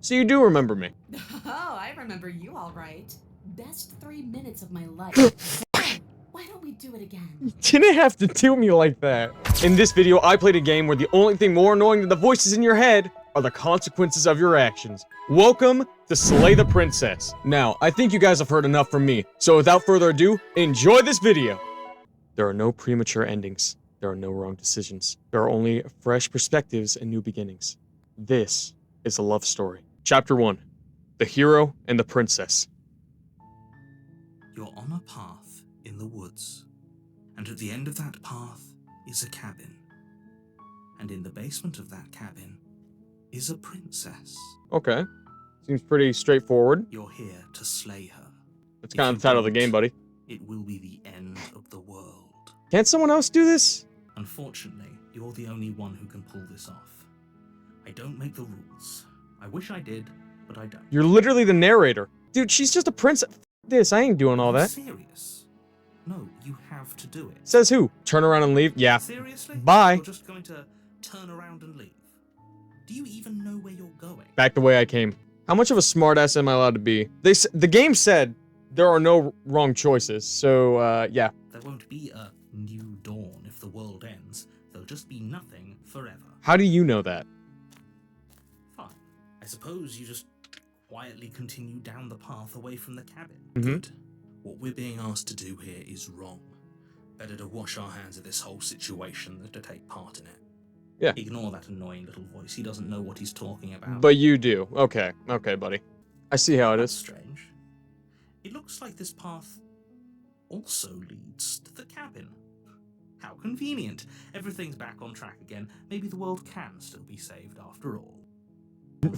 So you do remember me. Oh, I remember you all right. Best 3 minutes of my life. Why don't we do it again? You didn't have to do me like that. In this video, I played a game where the only thing more annoying than the voices in your head are the consequences of your actions. Welcome to Slay the Princess. Now, I think you guys have heard enough from me, so without further ado, enjoy this video! There are no premature endings. There are no wrong decisions. There are only fresh perspectives and new beginnings. This is a love story. Chapter 1. The Hero and the Princess. You're on a path in the woods, and at the end of that path is a cabin. And in the basement of that cabin is a princess. Okay. Seems pretty straightforward. You're here to slay her. That's kind of the title of the game, buddy. It will be the end of the world. Can't someone else do this? Unfortunately, you're the only one who can pull this off. I don't make the rules. I wish I did, but I don't. You're literally the narrator. Dude, she's just a princess. F this, I ain't doing all that. Serious? No, you have to do it. Says who? Turn around and leave? Yeah. Seriously? Bye. You're just going to turn around and leave? Do you even know where you're going? Back the way I came. How much of a smartass am I allowed to be? The game said there are no wrong choices, so, yeah. There won't be a new dawn if the world ends. There'll just be nothing forever. How do you know that? Fine. I suppose you just quietly continue down the path away from the cabin. Mhm. Good. What we're being asked to do here is wrong. Better to wash our hands of this whole situation than to take part in it. Yeah. Ignore that annoying little voice. He doesn't know what he's talking about. But you do. Okay. Okay, buddy. I see how it That's is. strange. It looks like this path also leads to the cabin. How convenient. Everything's back on track again. Maybe the world can still be saved after all.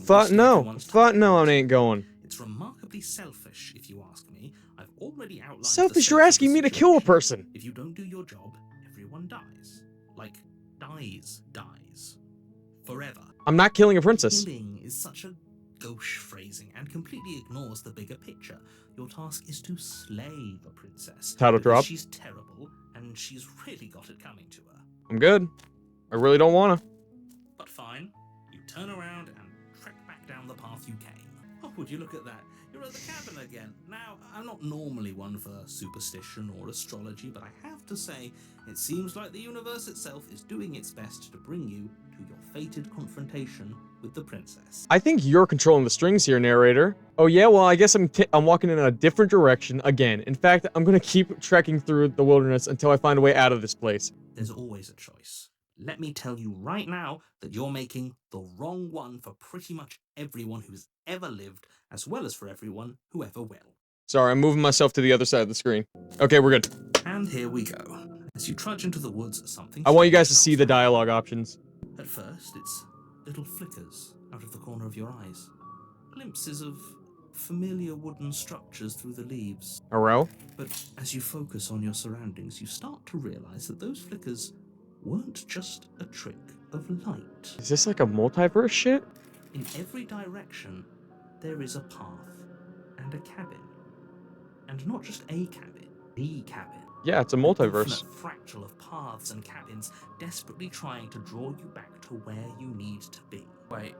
Fuck no. Fuck no, I ain't going. It's remarkably selfish, if you ask me. I've already outlined Selfish, you're asking me to kill a person. If you don't do your job, everyone dies. Like, dies. Forever. I'm not killing a princess. Killing is such a gauche phrasing and completely ignores the bigger picture. Your task is to slay the princess. Title because drop. She's terrible, and she's really got it coming to her. I'm good. I really don't wanna. But fine, you turn around and trek back down the path you came. Oh, would you look at that? You're at the cabin again. Now, I'm not normally one for superstition or astrology, but I have to say, it seems like the universe itself is doing its best to bring you to your fated confrontation with the princess. I think you're controlling the strings here, narrator. Oh yeah, well I guess I'm walking in a different direction again. In fact, I'm gonna keep trekking through the wilderness until I find a way out of this place. There's always a choice. Let me tell you right now that you're making the wrong one for pretty much everyone who's ever lived, as well as for everyone who ever will. Sorry, I'm moving myself to the other side of the screen. Okay, we're good. And here we go. As you trudge into the woods, something... I want you guys to see the dialogue options. At first, it's little flickers out of the corner of your eyes. Glimpses of familiar wooden structures through the leaves. A row? But as you focus on your surroundings, you start to realize that those flickers weren't just a trick of light. Is this like a multiverse shit? In every direction, there is a path and a cabin. And not just a cabin, the cabin. Yeah, it's a multiverse. Infinite fractal of paths and cabins, desperately trying to draw you back to where you need to be. Wait,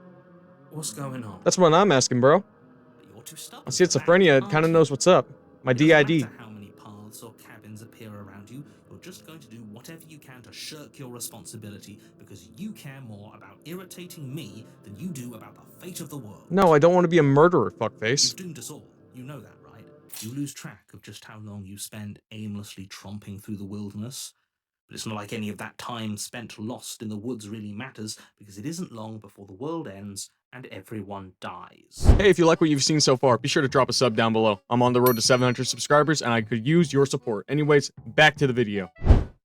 what's going on? That's what I'm asking, bro. But you're too stubborn. My schizophrenia kind of knows what's up. My It doesn't DID. matter how many paths or cabins appear around you, you're just going to do whatever you can to shirk your responsibility because you care more about irritating me than you do about the fate of the world. No, I don't want to be a murderer, fuckface. You've doomed us all. You know that, right? You lose track of just how long you spend aimlessly tromping through the wilderness. But it's not like any of that time spent lost in the woods really matters, because it isn't long before the world ends and everyone dies. Hey, if you like what you've seen so far, be sure to drop a sub down below. I'm on the road to 700 subscribers, and I could use your support. Anyways, back to the video.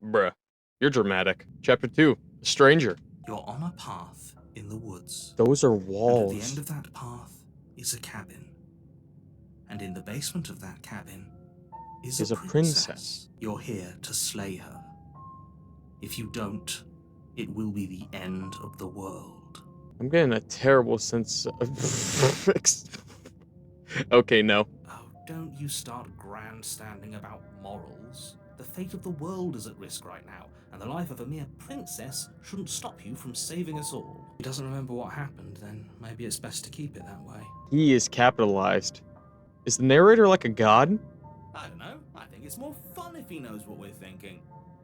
Bruh, you're dramatic. Chapter 2, The Stranger. You're on a path in the woods. Those are And at the walls. end of that path is a cabin. And in the basement of that cabin is a princess. You're here to slay her. If you don't, it will be the end of the world. I'm getting a terrible sense of... Okay, no. Oh, don't you start grandstanding about morals. The fate of the world is at risk right now, and the life of a mere princess shouldn't stop you from saving us all. If he doesn't remember what happened, then maybe it's best to keep it that way. He is capitalized. Is the narrator like a god? I don't know. I think it's more fun if he knows what we're thinking.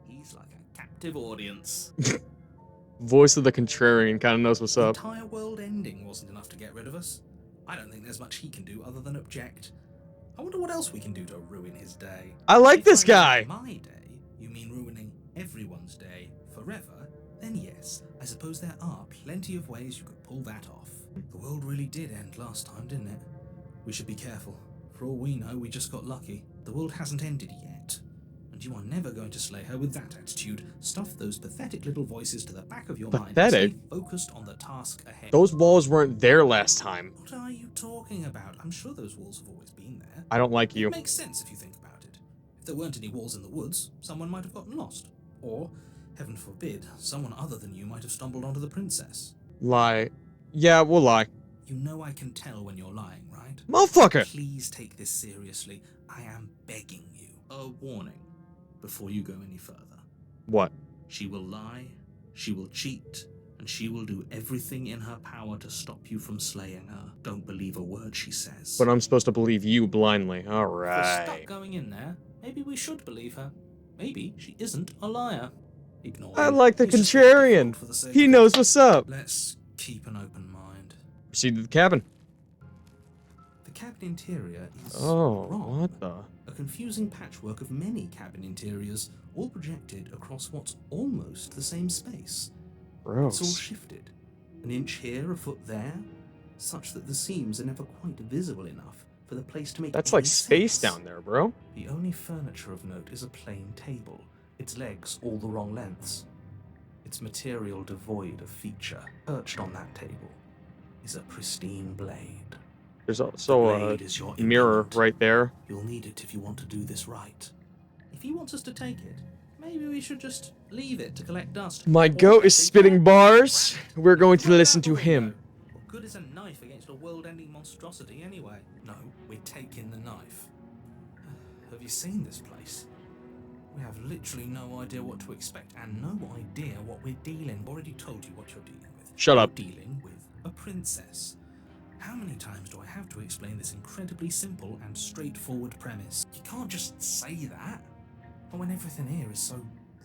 He's like a captive audience. Voice of the contrarian kind of knows what's The up. entire world ending wasn't enough to get rid of us. I don't think there's much he can do other than object. I wonder what else we can do to ruin his day. I like this If by guy. ruining my day, you mean ruining everyone's day forever? Then yes, I suppose there are plenty of ways you could pull that off. The world really did end last time, didn't it? We should be careful. For all we know, we just got lucky. The world hasn't ended yet. And you are never going to slay her with that attitude. Stuff those pathetic little voices to the back of your mind and Pathetic? stay focused on the task ahead. Those walls weren't there last time. What are you talking about? I'm sure those walls have always been there. I don't like you. It makes sense if you think about it. If there weren't any walls in the woods, someone might have gotten lost. Or, heaven forbid, someone other than you might have stumbled onto the princess. Lie. Yeah, we'll lie. You know I can tell when you're lying, right? Motherfucker! Please take this seriously. I am begging you. A warning before you go any further. What? She will lie, she will cheat, and she will do everything in her power to stop you from slaying her. Don't believe a word she says. But I'm supposed to believe you blindly. If we're Alright. stuck going in there, maybe we should believe her. Maybe she isn't a liar. Ignore I him. like the He's just contrarian. for the sake He of it. knows what's up. Let's keep an open mind. Proceed to the cabin. The cabin interior is Oh, wrong. what the? A confusing patchwork of many cabin interiors, all projected across what's almost the same space. It's all Gross. shifted. An inch here, a foot there, such that the seams are never quite visible enough for the place to make That's any like space sense. down there, bro. The only furniture of note is a plain table, its legs all the wrong lengths. Its material devoid of feature. Perched on that table is a pristine blade. There's also The a blade is your mirror implement. right there. You'll need it if you want to do this right. If he wants us to take it, maybe we should just leave it to collect dust. My Or goat is if they spitting don't, bars. throw it. We're going to Throw it listen out to the him. window. What good is a knife against a world-ending monstrosity anyway? No, we're taking the knife. Have you seen this place? We have literally no idea what to expect and no idea what we're dealing. I've already told you what you're dealing with. Shut up. You're dealing with a princess. How many times do I have to explain this incredibly simple and straightforward premise? You can't just say that. But when everything here is so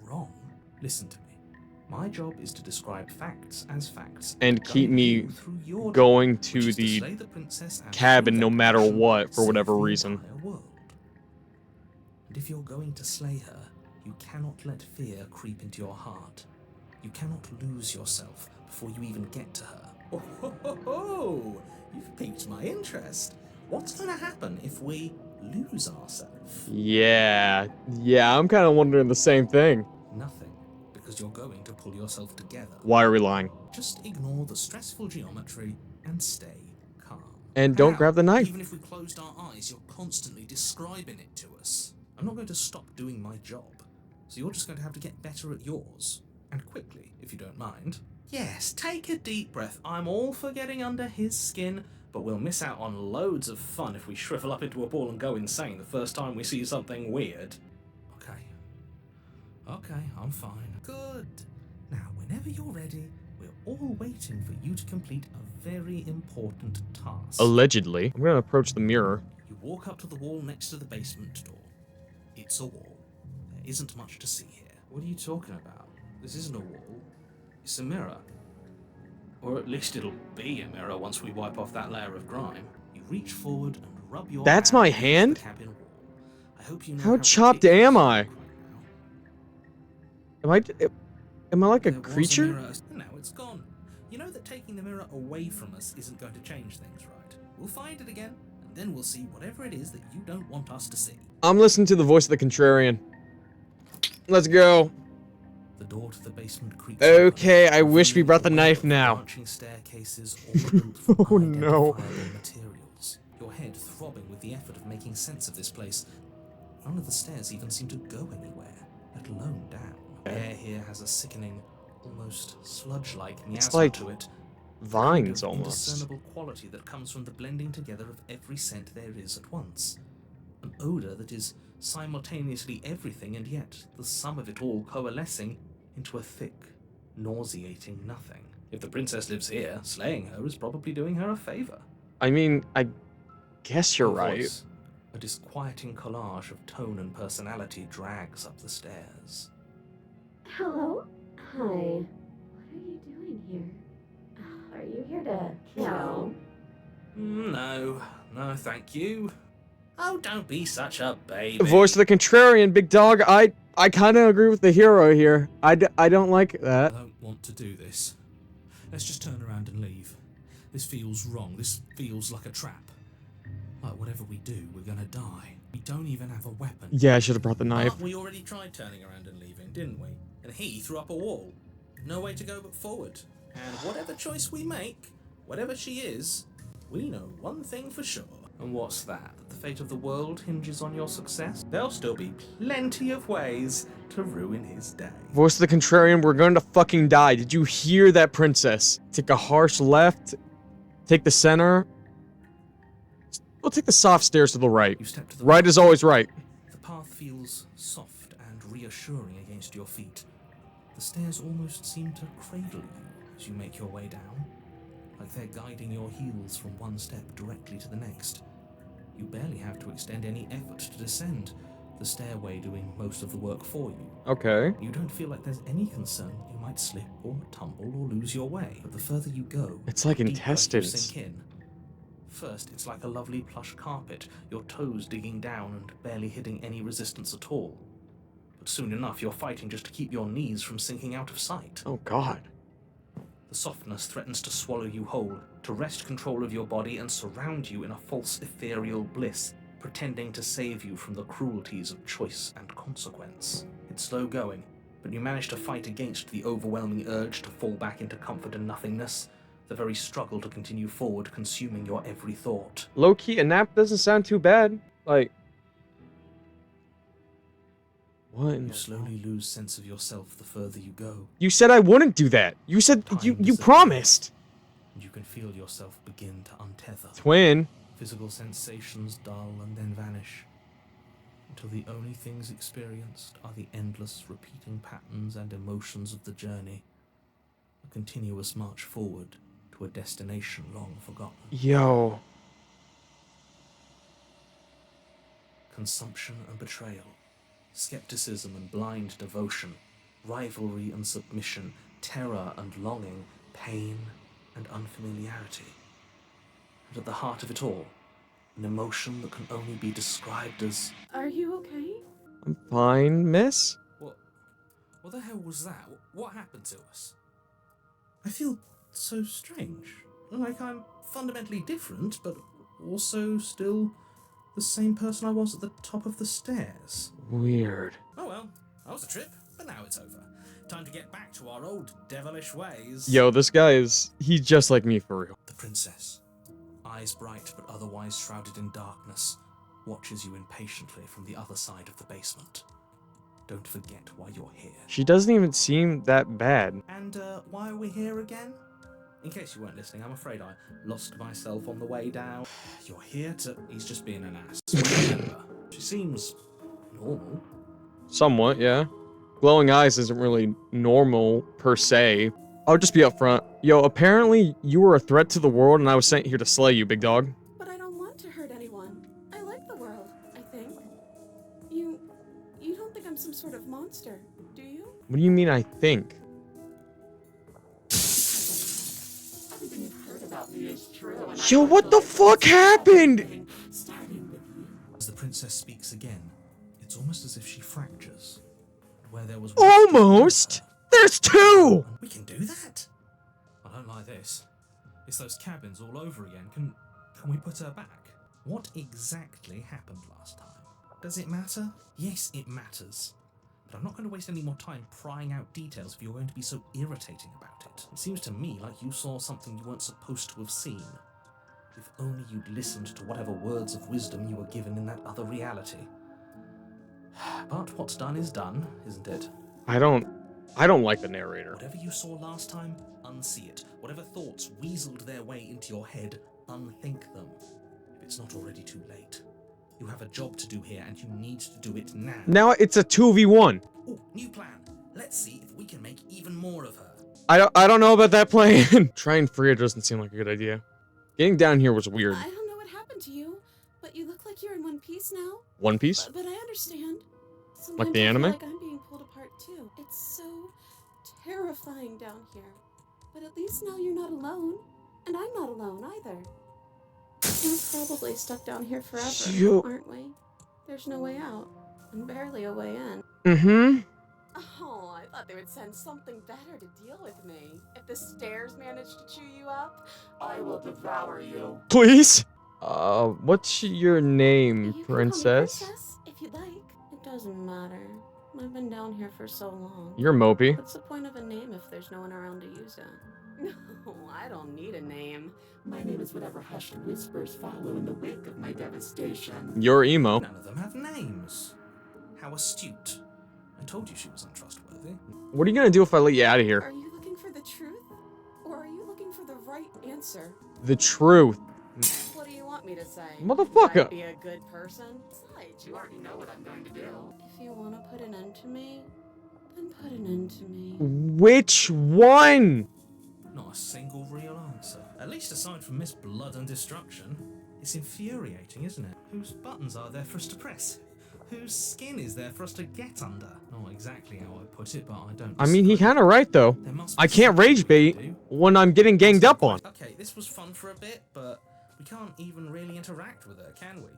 wrong, listen to me. My job is to describe facts as facts And keep guide me you through your job, going which to is the slay the princess and cabin through no that matter action, what, for save whatever the reason. entire world. And if you're going to slay her, you cannot let fear creep into your heart. You cannot lose yourself before you even get to her. Oh, ho, ho, ho. You've piqued my interest. What's going to happen if we lose ourselves? Yeah, I'm kind of wondering the same thing. Nothing, because you're going to pull yourself together. Why are we lying? Just ignore the stressful geometry and stay calm. And don't How? grab the knife. Even if we closed our eyes, you're constantly describing it to us. I'm not going to stop doing my job, so you're just going to have to get better at yours. And quickly, if you don't mind. Yes, take a deep breath. I'm all for getting under his skin, but we'll miss out on loads of fun if we shrivel up into a ball and go insane the first time we see something weird. Okay, I'm fine. Good. Now, whenever you're ready, we're all waiting for you to complete a very important task. Allegedly. I'm gonna approach the mirror. You walk up to the wall next to the basement door. It's a wall. There isn't much to see here. What are you talking about? This isn't a wall. It's a mirror. Or at least it'll be a mirror once we wipe off that layer of grime. You reach forward and rub your That's my against the hand? cabin wall. I hope you know How to chopped take am this I? right now. Am I like a There was creature? mirror, now it's gone. You know that taking the mirror away from us isn't going to change things, right? We'll find it again, and then we'll see whatever it is that you don't want us to see. I'm listening to the voice of the contrarian. Let's go. The door to the basement creaks Okay, open, I wish we revealing brought the a web knife of now. branching staircases all built from Oh, no. identifiable materials. Your head throbbing with the effort of making sense of this place. None of the stairs even seem to go anywhere, let alone down. Air here has a sickening, almost sludge-like miasma like to it. Vines Kind of almost. indiscernible quality that comes from the blending together of every scent there is at once. An odor that is simultaneously everything and yet the sum of it all coalescing into a thick, nauseating nothing. If the princess lives here, slaying her is probably doing her a favor. I mean, I guess you're Her right. voice, a disquieting collage of tone and personality, drags up the stairs. Hello? Hi. What are you doing here? Are you here to kill? No, thank you. Oh, don't be such a baby. Voice of the contrarian, big dog. I kind of agree with the hero here. I don't like that. I don't want to do this. Let's just turn around and leave. This feels wrong. This feels like a trap. Like whatever we do, we're gonna die. We don't even have a weapon. Yeah, I should have brought the knife. But we already tried turning around and leaving, didn't we? And he threw up a wall. No way to go but forward. And whatever choice we make, whatever she is, we know one thing for sure. And what's that? That the fate of the world hinges on your success? There'll still be plenty of ways to ruin his day. Voice of the contrarian, we're going to fucking die. Did you hear that, princess? Take a harsh left. Take the center. We'll take the soft stairs to the right. You step to the Right is always right. The path feels soft and reassuring against your feet. The stairs almost seem to cradle you as you make your way down, like they're guiding your heels from one step directly to the next. You barely have to extend any effort to descend, the stairway doing most of the work for you. Okay. You don't feel like there's any concern you might slip or tumble or lose your way. But the further you go, It's like the deeper you intestines. sink in. First, it's like a lovely plush carpet, your toes digging down and barely hitting any resistance at all. But soon enough, you're fighting just to keep your knees from sinking out of sight. Oh, God. The softness threatens to swallow you whole, to wrest control of your body and surround you in a false ethereal bliss, pretending to save you from the cruelties of choice and consequence. It's slow going, but you manage to fight against the overwhelming urge to fall back into comfort and nothingness, the very struggle to continue forward consuming your every thought. Low-key, a nap doesn't sound too bad. Like... What in You the... slowly lose sense of yourself the further you go. You said I wouldn't do that. You said... You Time promised. And you can feel yourself begin to untether. Twin. Physical sensations dull and then vanish, until the only things experienced are the endless repeating patterns and emotions of the journey, a continuous march forward to a destination long forgotten. Yo. Consumption and betrayal, skepticism and blind devotion, rivalry and submission, terror and longing, pain and unfamiliarity. And at the heart of it all, an emotion that can only be described as... Are you okay? I'm fine, miss. What the hell was that? What happened to us? I feel so strange. Like I'm fundamentally different, but also still the same person I was at the top of the stairs. Weird. Oh well, that was a trip, but now it's over. Time to get back to our old devilish ways. Yo, this guy is... He's just like me for real. The princess, eyes bright but otherwise shrouded in darkness, watches you impatiently from the other side of the basement. Don't forget why you're here. She doesn't even seem that bad. And why are we here again? In case you weren't listening, I'm afraid I lost myself on the way down. You're here to... He's just being an ass. Remember, she seems normal. Somewhat, yeah. Glowing eyes isn't really normal, per se. I'll just be upfront. Yo, apparently you were a threat to the world and I was sent here to slay you, big dog. But I don't want to hurt anyone. I like the world, I think. You don't think I'm some sort of monster, do you? What do you mean, I think? Everything you've heard about me is true. Yo, what the fuck happened? Starting with you. As the princess speaks again, it's almost as if she fractures. Where there was Almost? There's two! We can do that? I don't like this. It's those cabins all over again. Can we put her back? What exactly happened last time? Does it matter? Yes, it matters. But I'm not going to waste any more time prying out details if you're going to be so irritating about it. It seems to me like you saw something you weren't supposed to have seen. If only you'd listened to whatever words of wisdom you were given in that other reality. But what's done is done, isn't it? I don't like the narrator. Whatever you saw last time, unsee it. Whatever thoughts weaseled their way into your head, unthink them. If it's not already too late. You have a job to do here, and you need to do it now. Now it's a 2v1. Ooh, new plan. Let's see if we can make even more of her. I don't know about that plan. Trying and free her doesn't seem like a good idea. Getting down here was weird. I don't know what happened to you, but you look like you're in one piece now. One Piece? But I understand. Like the Sometimes I anime? feel like I'm being pulled apart too. It's so terrifying down here. But at least now you're not alone. And I'm not alone either. We're probably stuck down here forever, aren't we? There's no way out. And barely a way in. Mm-hmm. Oh, I thought they would send something better to deal with me. If the stairs manage to chew you up, I will devour you. Please? What's your name, You can call me princess? princess, if you'd like. It doesn't matter. I've been down here for so long. You're mopey. What's the point of a name if there's no one around to use it? No, I don't need a name. My name is whatever hushed whispers follow in the wake of my devastation. You're emo. None of them have names. How astute. I told you she was untrustworthy. What are you gonna do if I let you out of here? Are you looking for the truth? Or are you looking for the right answer? The truth. What do you want me to say? Motherfucker. That I'd be a good person? Besides, you already know what I'm going to do. If you want to put an end to me, then put an end to me. Which one? Not a single real answer. At least aside from Miss Blood and Destruction. It's infuriating, isn't it? Whose buttons are there for us to press? Whose skin is there for us to get under? Not exactly how I put it, but I don't. I mean, he disagree. kind of right though. There must be I can't something rage we bait can do. when I'm getting ganged up on. Okay, this was fun for a bit, but we can't even really interact with her, can we?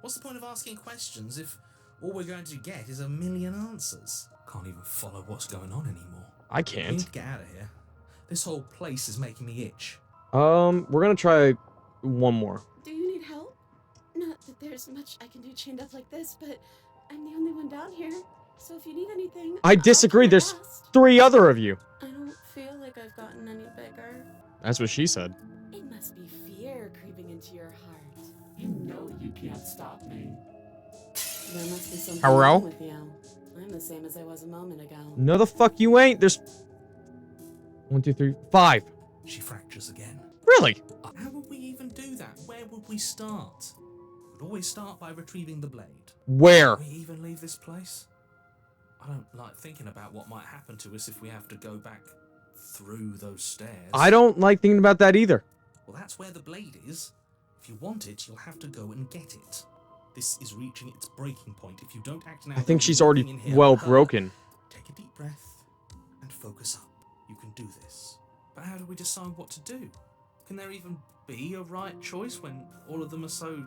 What's the point of asking questions if all we're going to get is a million answers? Can't even follow what's going on anymore. I We need can't. to get out of here. This whole place is making me itch. We're gonna try one more. Do you need help? Not that there's much I can do chained up like this, but I'm the only one down here. So if you need anything, I disagree. I'll do my There's best. 3 other of you. I don't feel like I've gotten any bigger. That's what she said. It must be fear creeping into your heart. You know you can't stop me. There must be something Hello? wrong with you. I'm the same as I was a moment ago. No, the fuck you ain't. There's 1, 2, 3, 5. She fractures again. Really? How would we even do that? Where would we start? We'd always start by retrieving the blade. Where? Can we even leave this place? I don't like thinking about what might happen to us if we have to go back through those stairs. I don't like thinking about that either. Well, that's where the blade is. If you want it, you'll have to go and get it. This is reaching its breaking point. If you don't act now, I think there'll she's be already nothing in here well but her. broken. Take a deep breath and focus up. You can do this. But how do we decide what to do? Can there even be a right choice when all of them are so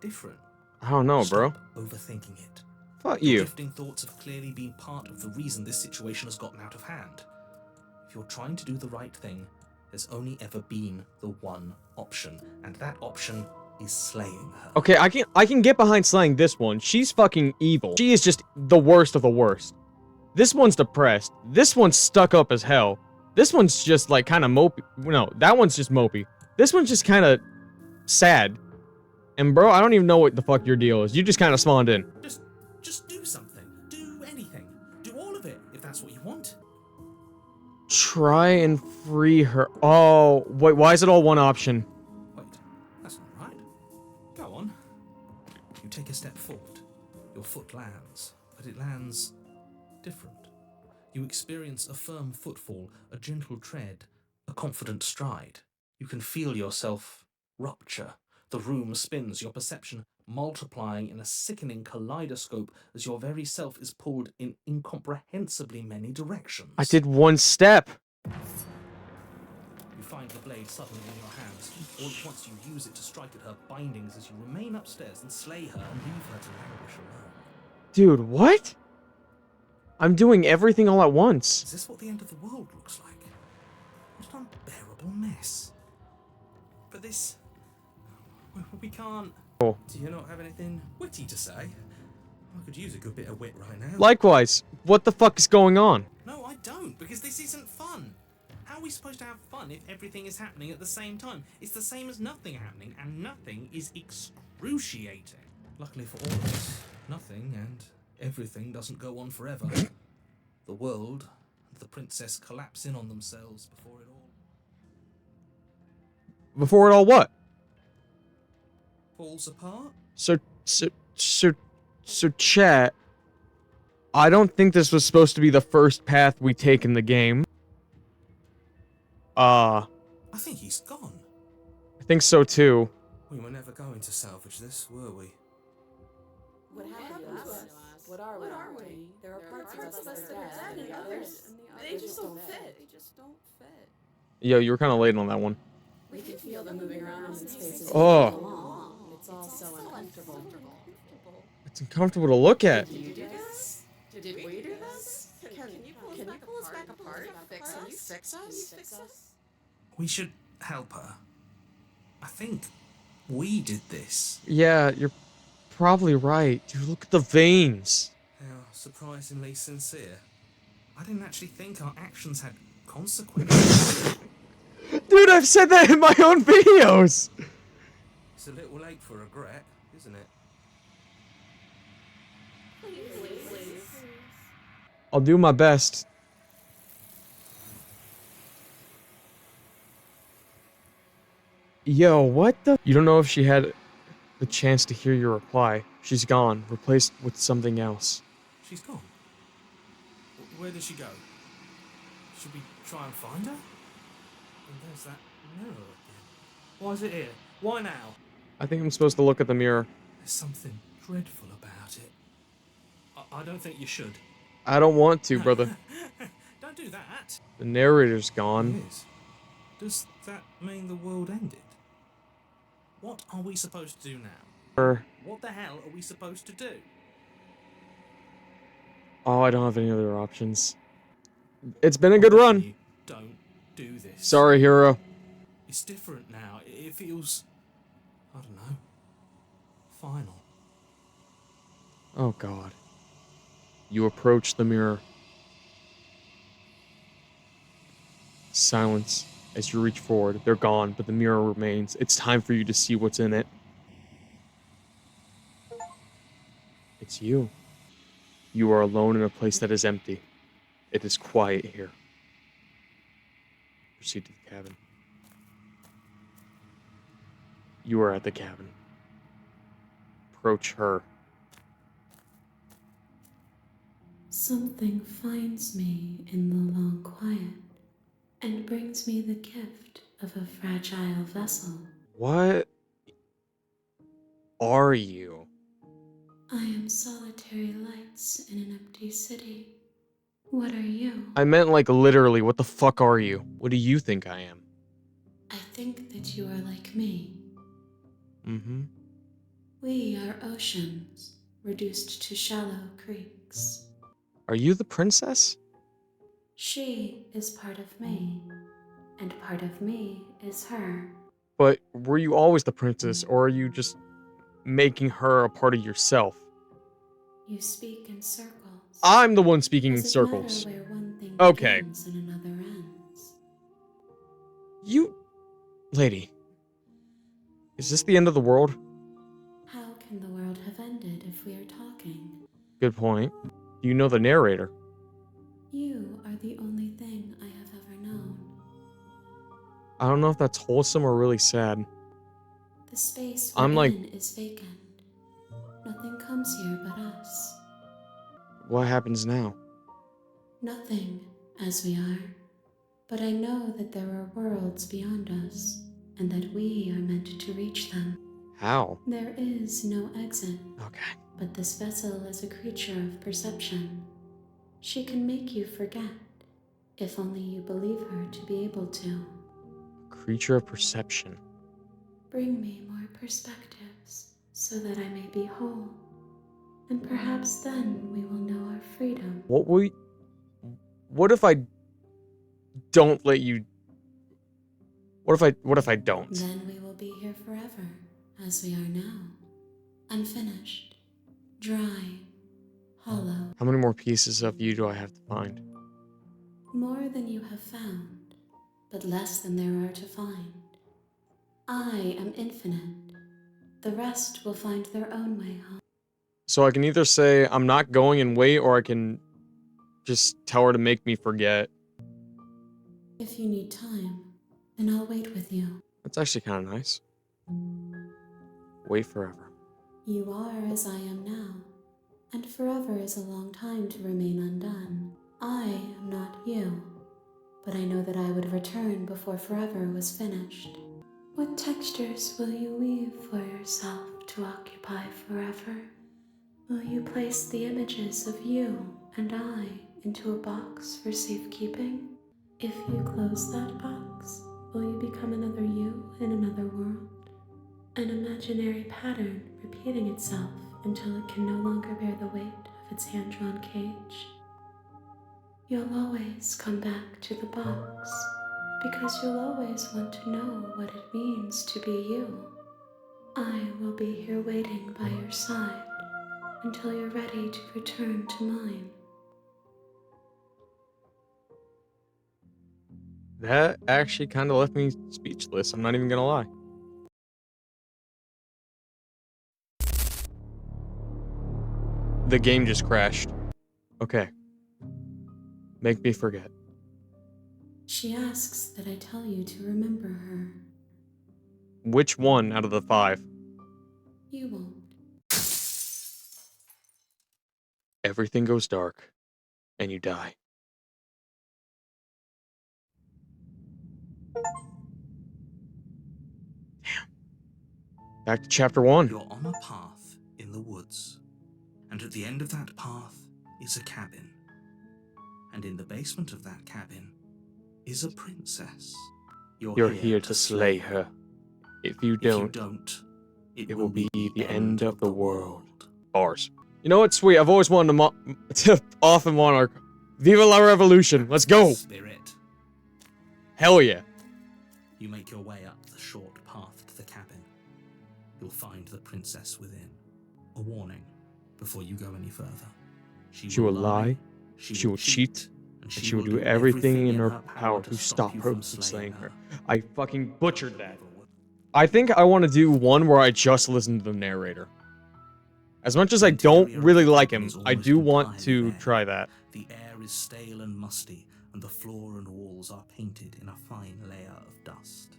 different? I don't know, bro. Stop overthinking it. Fuck Your you. drifting thoughts have clearly been part of the reason this situation has gotten out of hand. If you're trying to do the right thing, there's only ever been the one option, and that option is slaying her. Okay, I can get behind slaying this one. She's fucking evil. She is just the worst of the worst. This one's depressed. This one's stuck up as hell. This one's just like kind of mopey. No, that one's just mopey. This one's just kind of sad. And bro, I don't even know what the fuck your deal is. You just kind of spawned in. Just do something. Do anything. Do all of it, if that's what you want. Try and free her. Oh, wait, why is it all one option? Wait, that's not right. Go on. You take a step forward. Your foot lands, but it lands different. You experience a firm footfall, a gentle tread, a confident stride. You can feel yourself rupture. The room spins, your perception multiplying in a sickening kaleidoscope as your very self is pulled in incomprehensibly many directions. I did one step. You find the blade suddenly in your hands. All at once you use it to strike at her bindings as you remain upstairs and slay her and leave her to languish alone. Dude, what? I'm doing everything all at once. Is this what the end of the world looks like? What an unbearable mess. But this... we can't... Oh. Do you not have anything witty to say? I could use a good bit of wit right now. Likewise, what the fuck is going on? No, I don't, because this isn't fun. How are we supposed to have fun if everything is happening at the same time? It's the same as nothing happening, and nothing is excruciating. Luckily for all of us, nothing and everything doesn't go on forever. The world and the princess collapse in on themselves before it all Before it all what? falls apart. So So, so, so, chat. I don't think this was supposed to be the first path we take in the game. I think he's gone. I think so too. We were never going to salvage this, were we? What happened to us? What are we? There are parts of us that are dead, and others, they just don't fit. They just don't fit. Yo, you were kind of late on that one. We can feel them moving around in space as Oh. we go along. It's all so uncomfortable. It's uncomfortable to look at. Did you do this? Did we do this? Can you pull us back apart? Fix us? We should help her. I think we did this. Yeah, you're probably right. Dude, look at the veins. How surprisingly sincere. I didn't actually think our actions had consequences. Dude, I've said that in my own videos. It's a little late for regret, isn't it? Please. I'll do my best. Yo, what the? You don't know if she had the chance to hear your reply. She's gone, replaced with something else. She's gone. Where did she go? Should we try and find her? And there's that mirror again. Why is it here? Why now? I think I'm supposed to look at the mirror. There's something dreadful about it. I don't think you should. I don't want to, brother. Don't do that. The narrator's gone. Yes. Does that mean the world ended? What are we supposed to do now? What the hell are we supposed to do? Oh, I don't have any other options. It's been a good run. Don't do this. Sorry, hero. It's different now. It feels, I don't know, final. Oh, God. You approach the mirror. Silence. As you reach forward, they're gone, but the mirror remains. It's time for you to see what's in it. It's you. You are alone in a place that is empty. It is quiet here. Proceed to the cabin. You are at the cabin. Approach her. Something finds me in the long quiet and brings me the gift of a fragile vessel. What are you? I am solitary lights in an empty city. What are you? I meant like literally, what the fuck are you? What do you think I am? I think that you are like me. Mm-hmm. We are oceans, reduced to shallow creeks. Are you the princess? She is part of me, and part of me is her. But were you always the princess, or are you just making her a part of yourself? You speak in circles. I'm the one speaking in Does it circles. matter where one thing Okay. begins and another ends? You... Lady. Is this the end of the world? How can the world have ended if we are talking? Good point. You know the narrator. You are the only thing I have ever known. I don't know if that's wholesome or really sad. The space I'm we're like- in is vacant. Nothing comes here but us. What happens now? Nothing, as we are. But I know that there are worlds beyond us, and that we are meant to reach them. How? There is no exit, Okay. but this vessel is a creature of perception. She can make you forget, if only you believe her to be able to. Creature of perception. Bring me more perspectives, so that I may be whole. And perhaps then we will know our freedom. What if I don't let you... What if I don't? Then we will be here forever, as we are now. Unfinished, dry, hollow. How many more pieces of you do I have to find? More than you have found, but less than there are to find. I am infinite. The rest will find their own way home. So I can either say I'm not going and wait, or I can just tell her to make me forget. If you need time, then I'll wait with you. That's actually kind of nice. Wait forever. You are as I am now, and forever is a long time to remain undone. I am not you, but I know that I would return before forever was finished. What textures will you weave for yourself to occupy forever? Will you place the images of you and I into a box for safekeeping? If you close that box, will you become another you in another world? An imaginary pattern repeating itself until it can no longer bear the weight of its hand-drawn cage. You'll always come back to the box, because you'll always want to know what it means to be you. I will be here waiting by your side until you're ready to return to mine. That actually kind of left me speechless, I'm not even gonna lie. The game just crashed. Okay. Make me forget. She asks that I tell you to remember her. Which one out of the 5? You won't. Everything goes dark, and you die. Damn. Back to chapter 1. You're on a path in the woods, and at the end of that path is a cabin. And in the basement of that cabin is a princess. You're here to slay her. If you don't, it will be the end of the world. Bars. You know what's sweet? I've always wanted to off in Monarch. Viva la Revolution! Let's go! Spirit. Hell yeah! You make your way up the short path to the cabin. You'll find the princess within. A warning before you go any further. She will lie, she will cheat, and she will do everything in her power to stop her from slaying her. I fucking butchered that. I think I want to do one where I just listen to the narrator. As much as I don't really like him, I do want to try that. The air is stale and musty, and the floor and walls are painted in a fine layer of dust.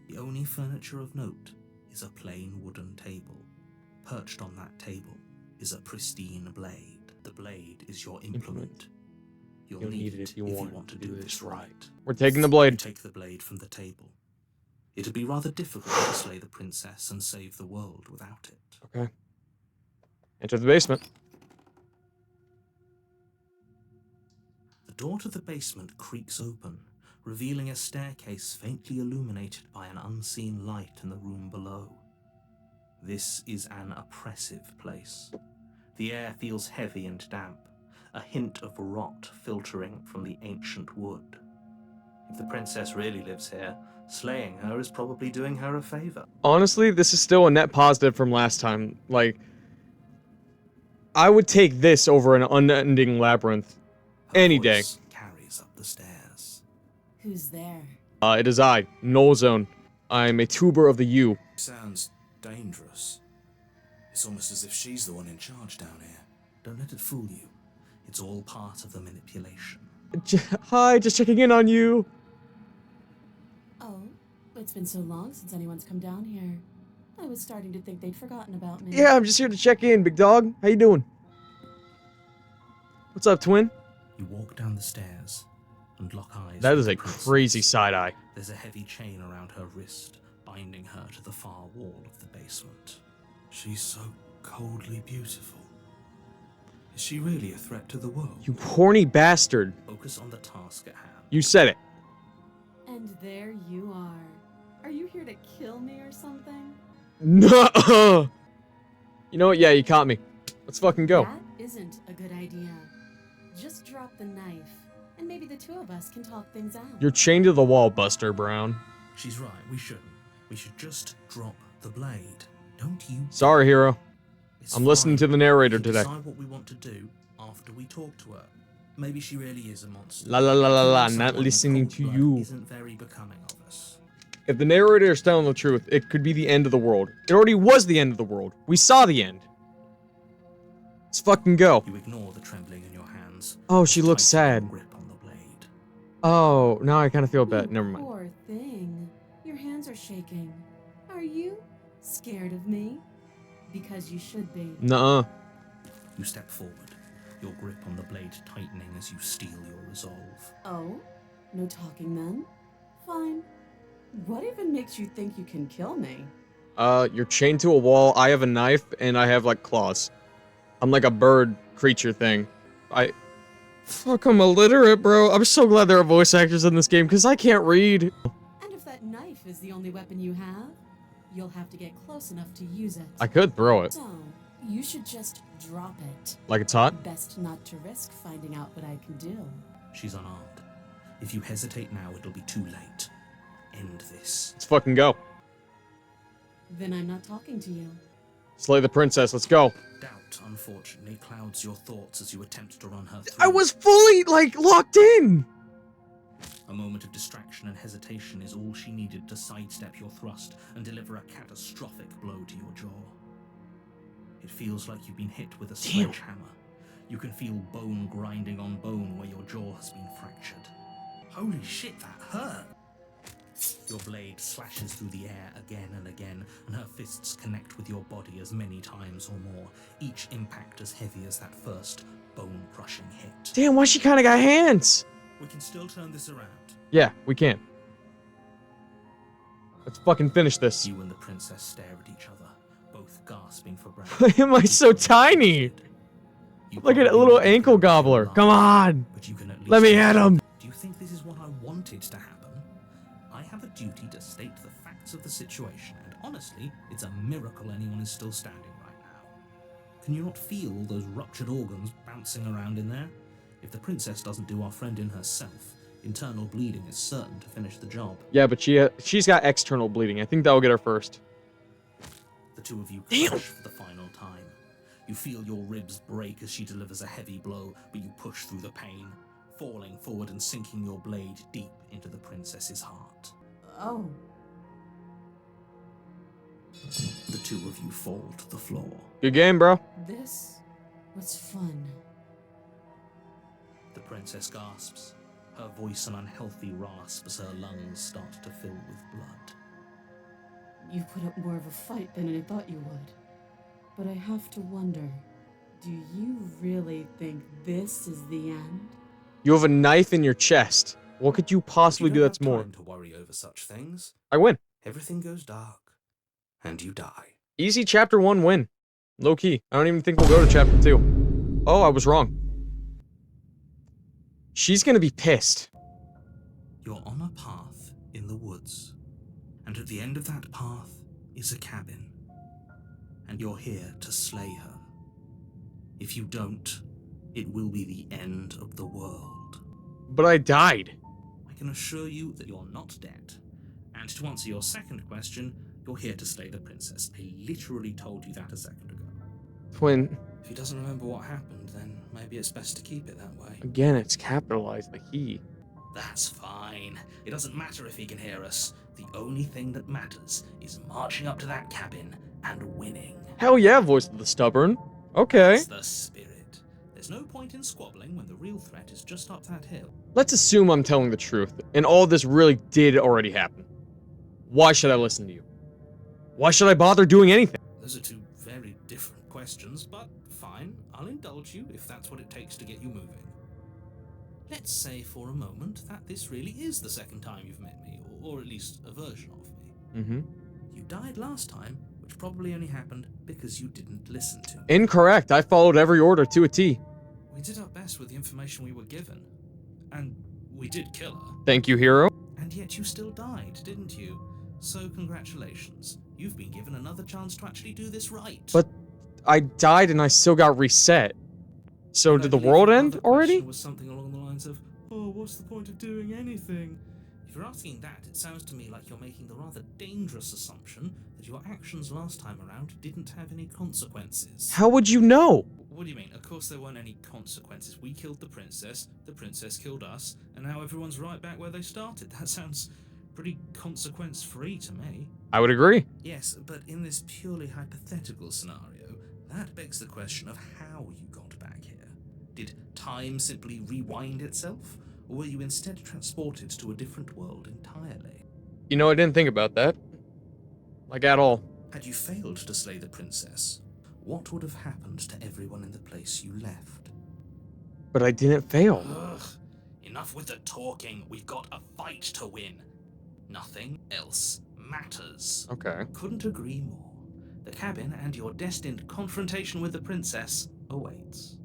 The only furniture of note is a plain wooden table. Perched on that table is a pristine blade. The blade is your implement. You'll need it if you want to do this right. We're taking the blade. You take the blade from the table. It'd be rather difficult to slay the princess and save the world without it. Okay. Enter the basement. The door to the basement creaks open, revealing a staircase faintly illuminated by an unseen light in the room below. This is an oppressive place. The air feels heavy and damp, a hint of rot filtering from the ancient wood. If the princess really lives here, slaying her is probably doing her a favor. Honestly, this is still a net positive from last time. Like, I would take this over an unending labyrinth any day. Carries up the stairs. Who's there? It is I, Nullzone. I'm a tuber of the U. Sounds dangerous. It's almost as if she's the one in charge down here. Don't let it fool you. It's all part of the manipulation. Hi, just checking in on you. Oh, it's been so long since anyone's come down here. I was starting to think they'd forgotten about me. Yeah, I'm just here to check in, big dog. How you doing? What's up, twin? You walk down the stairs and lock eyes. That with is the a princess. crazy side eye. There's a heavy chain around her wrist, binding her to the far wall of the basement. She's so coldly beautiful. Is she really a threat to the world? You horny bastard. Focus on the task at hand. You said it. And there you are. Are you here to kill me or something? No. You know what? Yeah, you caught me. Let's fucking go. That isn't a good idea. Just drop the knife, and maybe the two of us can talk things out. You're chained to the wall, Buster Brown. She's right, we shouldn't. We should just drop the blade. Don't you? Sorry, hero. It's I'm listening to the narrator We can today. decide what we want to do after we talk to her. Maybe she really is a monster. La la la la la, Killing not someone in listening cold to blood you. Isn't very becoming of us. If the narrator is telling the truth, it could be the end of the world. It already was the end of the world. We saw the end. Let's fucking go. You ignore the trembling in your hands. Oh, she looks Tighten sad. your grip on the blade. Oh, now I kind of feel bad. You Never mind. Poor thing. Your hands are shaking. Are you scared of me? Because you should be. Nuh-uh. You step forward, your grip on the blade tightening as you steel your resolve. Oh? No talking then? Fine. What even makes you think you can kill me? You're chained to a wall, I have a knife, and I have, like, claws. I'm like a bird creature thing. Fuck, I'm illiterate, bro. I'm so glad there are voice actors in this game, because I can't read. And if that knife is the only weapon you have, you'll have to get close enough to use it. I could throw it. So, you should just drop it. Like it's hot? Best not to risk finding out what I can do. She's unarmed. If you hesitate now, it'll be too late. End this. Let's fucking go. Then I'm not talking to you. Slay the princess, let's go. Doubt, unfortunately, clouds your thoughts as you attempt to run her through. I was fully, like, locked in! A moment of distraction and hesitation is all she needed to sidestep your thrust and deliver a catastrophic blow to your jaw. It feels like you've been hit with a sledgehammer. You can feel bone grinding on bone where your jaw has been fractured. Holy shit, that hurt! Your blade slashes through the air again and again, and her fists connect with your body as many times or more, each impact as heavy as that first bone-crushing hit. Damn, why she kinda got hands? We can still turn this around. Yeah, we can. Let's fucking finish this. You and the princess stare at each other, both gasping for breath. Why am I so tiny? You Like a probably little won't ankle go too gobbler. long, Come on! but you can at least Let me at him! Do you think this is what I wanted to happen? I have a duty to state the facts of the situation, and honestly, it's a miracle anyone is still standing right now. Can you not feel all those ruptured organs bouncing around in there? If the princess doesn't do our friend in herself, internal bleeding is certain to finish the job. Yeah, but she's got external bleeding. I think that'll get her first. The two of you crash for the final time. You feel your ribs break as she delivers a heavy blow, but you push through the pain, falling forward and sinking your blade deep into the princess's heart. Oh. The two of you fall to the floor. Good game, bro. This was fun. The princess gasps, her voice an unhealthy rasp as her lungs start to fill with blood. You put up more of a fight than I thought you would. But I have to wonder, do you really think this is the end? You have a knife in your chest. What could you possibly do that's more? You don't have time to worry over such things. I win. Everything goes dark, and you die. Easy chapter 1 win. Low key. I don't even think we'll go to chapter 2. Oh, I was wrong. She's gonna be pissed. You're on a path in the woods, and at the end of that path is a cabin. And you're here to slay her. If you don't, it will be the end of the world. But I died. I can assure you that you're not dead. And to answer your second question, you're here to slay the princess. I literally told you that a second ago. Twin. If he doesn't remember what happened, then maybe it's best to keep it that way. Again, it's capitalized, the he. That's fine. It doesn't matter if he can hear us. The only thing that matters is marching up to that cabin and winning. Hell yeah, voice of the stubborn. Okay. It's the spirit. There's no point in squabbling when the real threat is just up that hill. Let's assume I'm telling the truth, and all this really did already happen. Why should I listen to you? Why should I bother doing anything? Those are two very different questions, but fine. I'll indulge you if that's what it takes to get you moving. Let's say for a moment that this really is the second time you've met me, or at least a version of me. Mm-hmm. You died last time, which probably only happened because you didn't listen to me. Incorrect. I followed every order to a T. We did our best with the information we were given. And we did kill her. Thank you, hero. And yet you still died, didn't you? So congratulations. You've been given another chance to actually do this right. But I died and I still got reset. So did the world end already? Was something along the lines of, oh, what's the point of doing anything? If you're asking that, it sounds to me like you're making the rather dangerous assumption that your actions last time around didn't have any consequences. How would you know? What do you mean? Of course there weren't any consequences. We killed the princess killed us, and now everyone's right back where they started. That sounds pretty consequence-free to me. I would agree. Yes, but in this purely hypothetical scenario, that begs the question of how you got back here. Did time simply rewind itself, or were you instead transported to a different world entirely? You know, I didn't think about that. Like, at all. Had you failed to slay the princess, what would have happened to everyone in the place you left? But I didn't fail. Ugh. Enough with the talking. We've got a fight to win. Nothing else matters. Okay. Couldn't agree more. The cabin and your destined confrontation with the princess awaits.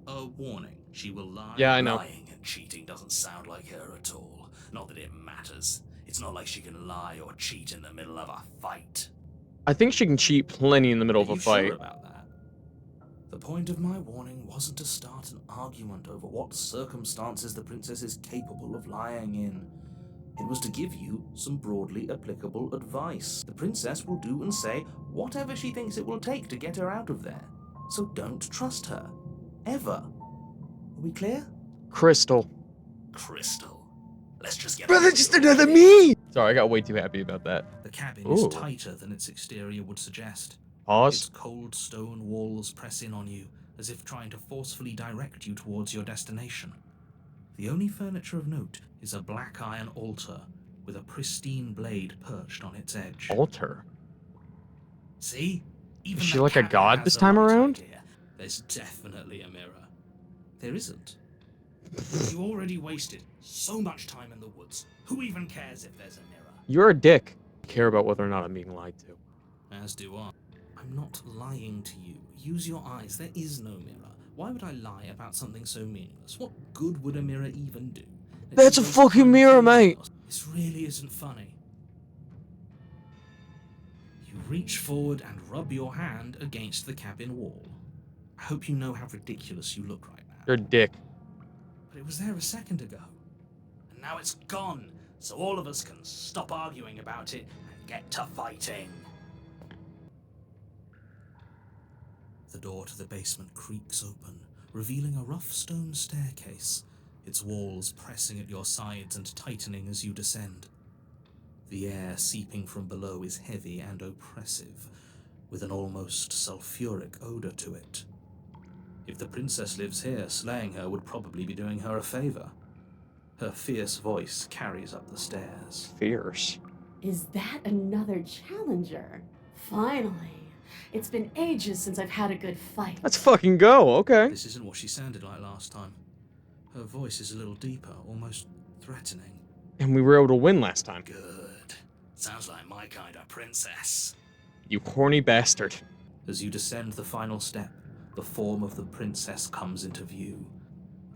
A warning. She will lie. Yeah, I know. Lying and cheating doesn't sound like her at all. Not that it matters. It's not like she can lie or cheat in the middle of a fight. I think she can cheat plenty in the middle of Are a you fight. sure about that? The point of my warning wasn't to start an argument over what circumstances the princess is capable of lying in. It was to give you some broadly applicable advice. The princess will do and say whatever she thinks it will take to get her out of there. So don't trust her. Ever. Are we clear? Crystal. Crystal. Let's just get Brother, on just with it another already. me! Sorry, I got way too happy about that. The cabin Ooh. is tighter than its exterior would suggest. Its Pause. cold stone walls press in on you, as if trying to forcefully direct you towards your destination. The only furniture of note is a black iron altar with a pristine blade perched on its edge. Altar. See? Even Is she the like a cabin god has this a time right around? idea. There's definitely a mirror. There isn't. You already wasted so much time in the woods. Who even cares if there's a mirror? You're a dick. I care about whether or not I'm being lied to. As do I. I'm not lying to you. Use your eyes. There is no mirror. Why would I lie about something so meaningless? What good would a mirror even do? That's a waste fucking time mirror, fooling mate. yourself. This really isn't funny. You reach forward and rub your hand against the cabin wall. I hope you know how ridiculous you look right now. You're a dick. But it was there a second ago. And now it's gone, so all of us can stop arguing about it and get to fighting. The door to the basement creaks open, revealing a rough stone staircase, its walls pressing at your sides and tightening as you descend. The air seeping from below is heavy and oppressive, with an almost sulfuric odor to it. If the princess lives here, slaying her would probably be doing her a favor. Her fierce voice carries up the stairs. Fierce. Is that another challenger? Finally. It's been ages since I've had a good fight. Let's fucking go, okay. This isn't what she sounded like last time. Her voice is a little deeper, almost threatening. And we were able to win last time. Good. Sounds like my kind of princess. You horny bastard. As you descend the final step, the form of the princess comes into view.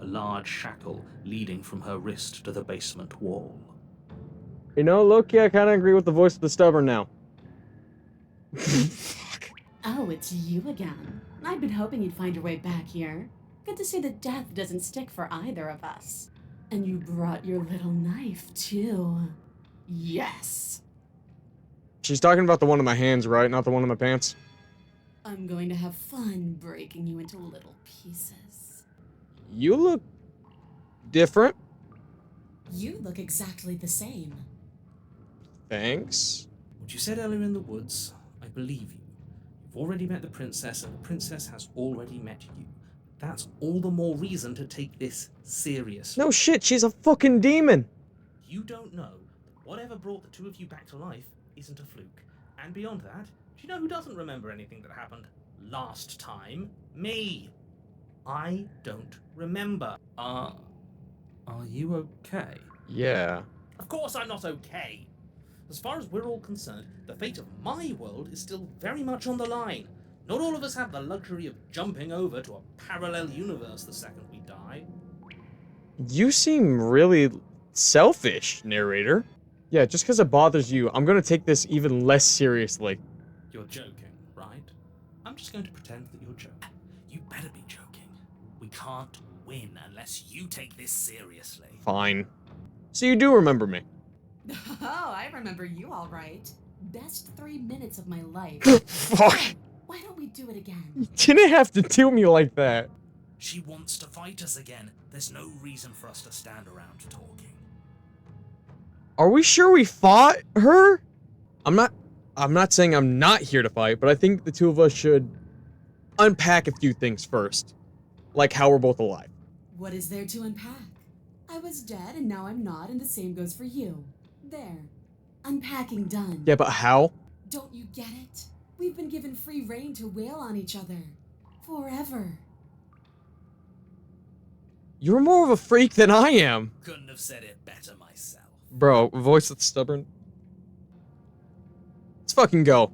A large shackle leading from her wrist to the basement wall. You know, low-key, I kind of agree with the voice of the stubborn now. Oh, it's you again. I've been hoping you'd find your way back here. Good to see that death doesn't stick for either of us. And you brought your little knife, too. Yes. She's talking about the one in my hands, right? Not the one in my pants? I'm going to have fun breaking you into little pieces. You look different. You look exactly the same. Thanks. What you said earlier in the woods, I believe you. You've already met the princess, and the princess has already met you. That's all the more reason to take this seriously. No shit, she's a fucking demon. You don't know that whatever brought the two of you back to life isn't a fluke. And beyond that, do you know who doesn't remember anything that happened last time? Me. I don't remember. Are you okay? Yeah. Of course I'm not okay. As far as we're all concerned, the fate of my world is still very much on the line. Not all of us have the luxury of jumping over to a parallel universe the second we die. You seem really selfish, narrator. Yeah, just because it bothers you, I'm gonna take this even less seriously. You're joking, right? I'm just going to pretend that you're joking. You better be joking. We can't win unless you take this seriously. Fine. So you do remember me. Oh, I remember you all right. Best 3 minutes of my life. Fuck. Why don't we do it again? You didn't have to do me like that. She wants to fight us again. There's no reason for us to stand around talking. Are we sure we fought her? I'm not saying I'm not here to fight, but I think the two of us should unpack a few things first. Like how we're both alive. What is there to unpack? I was dead and now I'm not, and the same goes for you. There. Unpacking done. Yeah, but how? Don't you get it? We've been given free rein to wail on each other. Forever. You're more of a freak than I am. Couldn't have said it better myself. Bro, voice that's stubborn. Let's fucking go.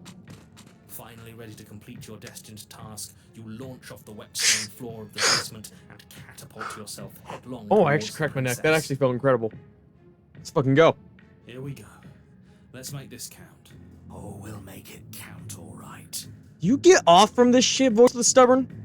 Finally ready to complete your destined task, you launch off the wet stone floor of the basement and catapult yourself headlong. Oh, I towards actually the cracked my neck. That princess. actually felt incredible. Let's fucking go. Here we go. Let's make this count. Oh, we'll make it count, all right. You get off from this shit, voice of the stubborn?